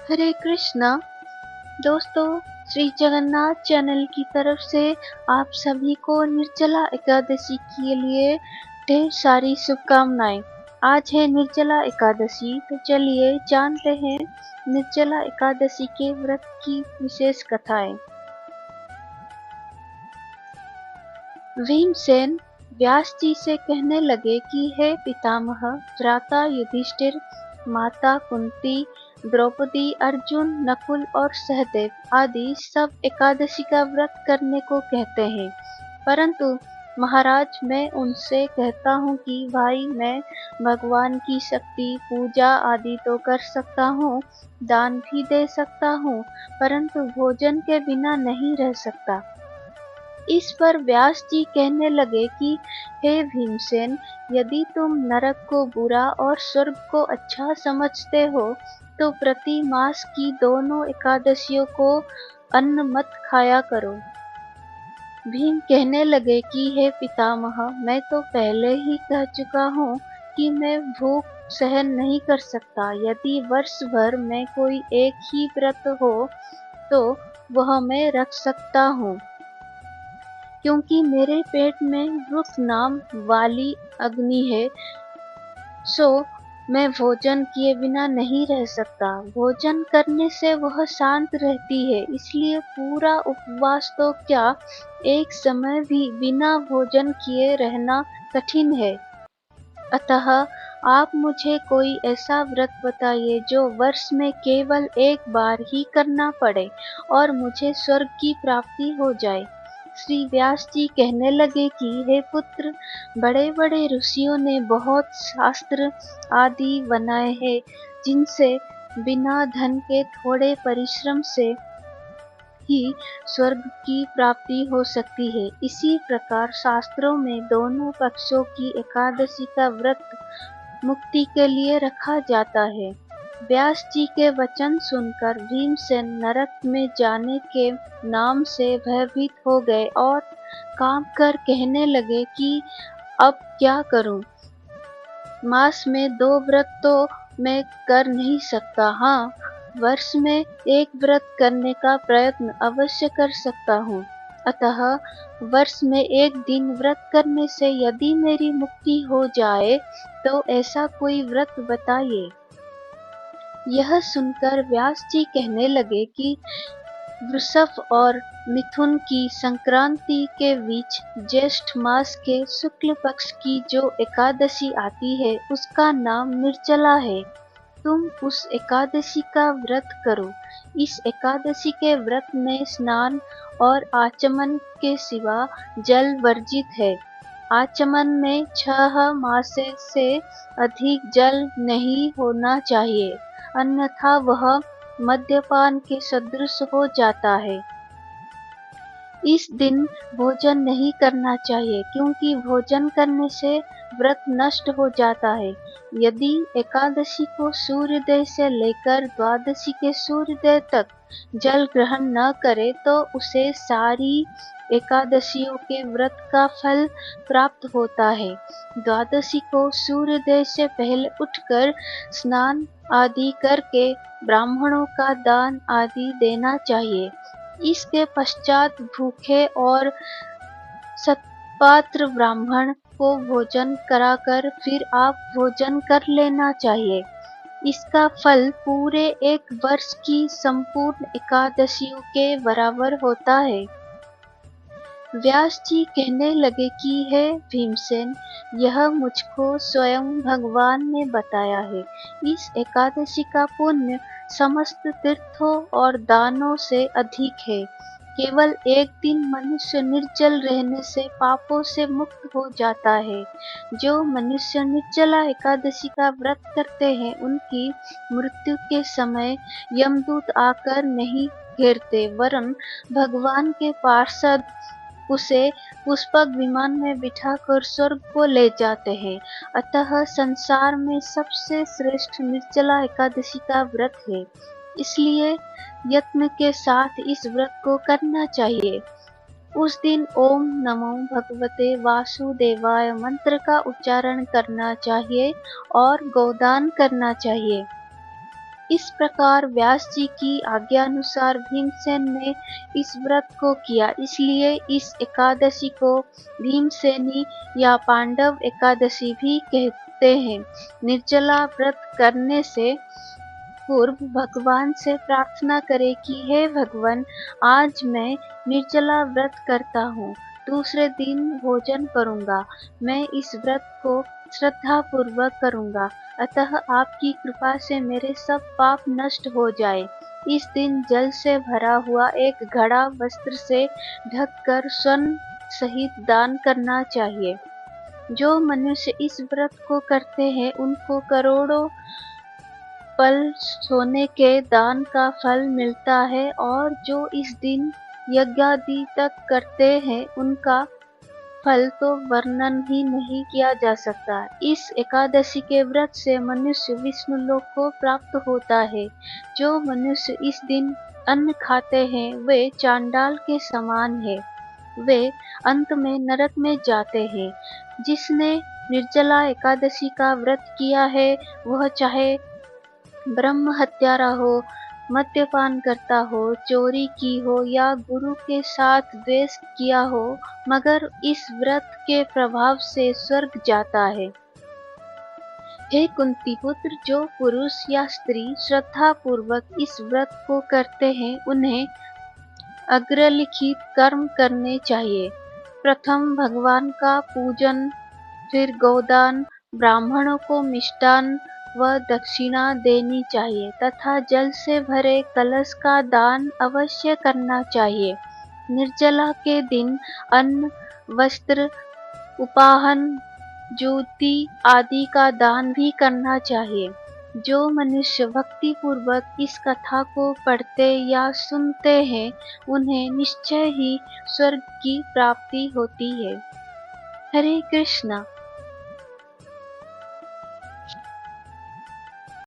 हरे कृष्णा दोस्तों, श्री जगन्नाथ चैनल की तरफ से आप सभी को निर्जला एकादशी के लिए ढेर सारी शुभकामनाएं। आज है निर्जला एकादशी, तो चलिए जानते हैं निर्जला एकादशी के व्रत की विशेष कथाएं। भीमसेन व्यास जी से कहने लगे कि हे पितामह, भ्राता युधिष्ठिर, माता कुंती, द्रौपदी, अर्जुन, नकुल और सहदेव आदि सब एकादशी का व्रत करने को कहते हैं, परंतु महाराज मैं उनसे कहता हूँ कि भाई मैं भगवान की शक्ति पूजा आदि तो कर सकता हूँ, दान भी दे सकता हूँ, परंतु भोजन के बिना नहीं रह सकता। इस पर व्यास जी कहने लगे कि हे भीमसेन, यदि तुम नरक को बुरा और स्वर्ग को अच्छा समझते हो तो प्रति मास की दोनों एकादशियों को अन्न मत खाया करो। भीम कहने लगे कि हे पितामह, मैं तो पहले ही कह चुका हूँ कि मैं भूख सहन नहीं कर सकता। यदि वर्ष भर में कोई एक ही व्रत हो तो वह मैं रख सकता हूँ, क्योंकि मेरे पेट में वृक्ष नाम वाली अग्नि है, सो मैं भोजन किए बिना नहीं रह सकता। भोजन करने से वह शांत रहती है, इसलिए पूरा उपवास तो क्या, एक समय भी बिना भोजन किए रहना कठिन है। अतः आप मुझे कोई ऐसा व्रत बताइए जो वर्ष में केवल एक बार ही करना पड़े और मुझे स्वर्ग की प्राप्ति हो जाए। श्री व्यास जी कहने लगे कि हे पुत्र, बड़े बड़े ऋषियों ने बहुत शास्त्र आदि बनाए हैं, जिनसे बिना धन के थोड़े परिश्रम से ही स्वर्ग की प्राप्ति हो सकती है। इसी प्रकार शास्त्रों में दोनों पक्षों की एकादशी का व्रत मुक्ति के लिए रखा जाता है। व्यास जी के वचन सुनकर भीमसेन नरक में जाने के नाम से भयभीत हो गए और कांप कर कहने लगे कि अब क्या करूं? मास में 2 व्रत तो मैं कर नहीं सकता। हाँ, वर्ष में एक व्रत करने का प्रयत्न अवश्य कर सकता हूँ। अतः वर्ष में एक दिन व्रत करने से यदि मेरी मुक्ति हो जाए तो ऐसा कोई व्रत बताइए। यह सुनकर व्यास जी कहने लगे कि वृषभ और मिथुन की संक्रांति के बीच ज्येष्ठ मास के शुक्ल पक्ष की जो एकादशी आती है उसका नाम निर्जला है। तुम उस एकादशी का व्रत करो। इस एकादशी के व्रत में स्नान और आचमन के सिवा जल वर्जित है। आचमन में 6 मास से अधिक जल नहीं होना चाहिए, अन्यथा वह मद्यपान के सदृश हो जाता है। इस दिन भोजन नहीं करना चाहिए, क्योंकि भोजन करने से व्रत नष्ट हो जाता है। यदि एकादशी को सूर्योदय से लेकर द्वादशी के सूर्योदय तक जल ग्रहण न करे तो उसे सारी एकादशियों के व्रत का फल प्राप्त होता है। द्वादशी को सूर्योदय से पहले उठकर स्नान आदि करके ब्राह्मणों का दान आदि देना चाहिए। इसके पश्चात भूखे और सत्पात्र ब्राह्मण को भोजन कराकर फिर आप भोजन कर लेना चाहिए। इसका फल पूरे एक वर्ष की संपूर्ण एकादशियों के बराबर होता है। व्यास जी कहने लगे कि हे भीमसेन, यह मुझको स्वयं भगवान ने बताया है। इस एकादशी का पुण्य समस्त तीर्थों और दानों से अधिक है। केवल एक दिन मनुष्य निर्जल रहने से पापों से मुक्त हो जाता है। जो मनुष्य निर्जला एकादशी का व्रत करते हैं, उनकी मृत्यु के समय यमदूत आकर नहीं घेरते, वरन भगवान के पार्षद उसे पुष्पक विमान में बिठाकर स्वर्ग को ले जाते हैं। अतः संसार में सबसे श्रेष्ठ निर्जला एकादशी का व्रत है, इसलिए यत्न के साथ इस व्रत को करना चाहिए। उस दिन ओम नमो भगवते वासुदेवाय मंत्र का उच्चारण करना चाहिए और गोदान करना चाहिए। इस प्रकार व्यास जी की आज्ञानुसार भीमसेन ने इस व्रत को किया, इसलिए इस एकादशी को भीमसेनी या पांडव एकादशी भी कहते हैं। निर्जला व्रत करने से पूर्व भगवान से प्रार्थना करें कि हे भगवान, आज मैं निर्जला व्रत करता हूँ, दूसरे दिन भोजन करूँगा। मैं इस व्रत को श्रद्धा पूर्वक करूँगा, अतः आपकी कृपा से मेरे सब पाप नष्ट हो जाए। इस दिन जल से भरा हुआ एक घड़ा वस्त्र से ढककर स्वर्ण सहित दान करना चाहिए। जो मनुष्य इस व्रत को करते हैं उनको करोड़ों पल सोने के दान का फल मिलता है, और जो इस दिन यज्ञादि तक करते हैं उनका फल तो वर्णन ही नहीं किया जा सकता। इस एकादशी के व्रत से मनुष्य विष्णु लोक को प्राप्त होता है। जो मनुष्य इस दिन अन्न खाते हैं वे चांडाल के समान है, वे अंत में नरक में जाते हैं। जिसने निर्जला एकादशी का व्रत किया है वह चाहे ब्रह्म हत्यारा हो, मद्यपान करता हो, चोरी की हो या गुरु के साथ द्वेष किया हो, मगर इस व्रत के प्रभाव से स्वर्ग जाता है। हे कुंती पुत्र, जो पुरुष या स्त्री श्रद्धा पूर्वक इस व्रत को करते हैं उन्हें अग्रलिखित कर्म करने चाहिए। प्रथम भगवान का पूजन, फिर गोदान, ब्राह्मणों को मिष्टान व दक्षिणा देनी चाहिए तथा जल से भरे कलश का दान अवश्य करना चाहिए। निर्जला के दिन अन्न, वस्त्र, उपाहन, ज्योति आदि का दान भी करना चाहिए। जो मनुष्य भक्ति पूर्वक इस कथा को पढ़ते या सुनते हैं उन्हें निश्चय ही स्वर्ग की प्राप्ति होती है। हरे कृष्णा।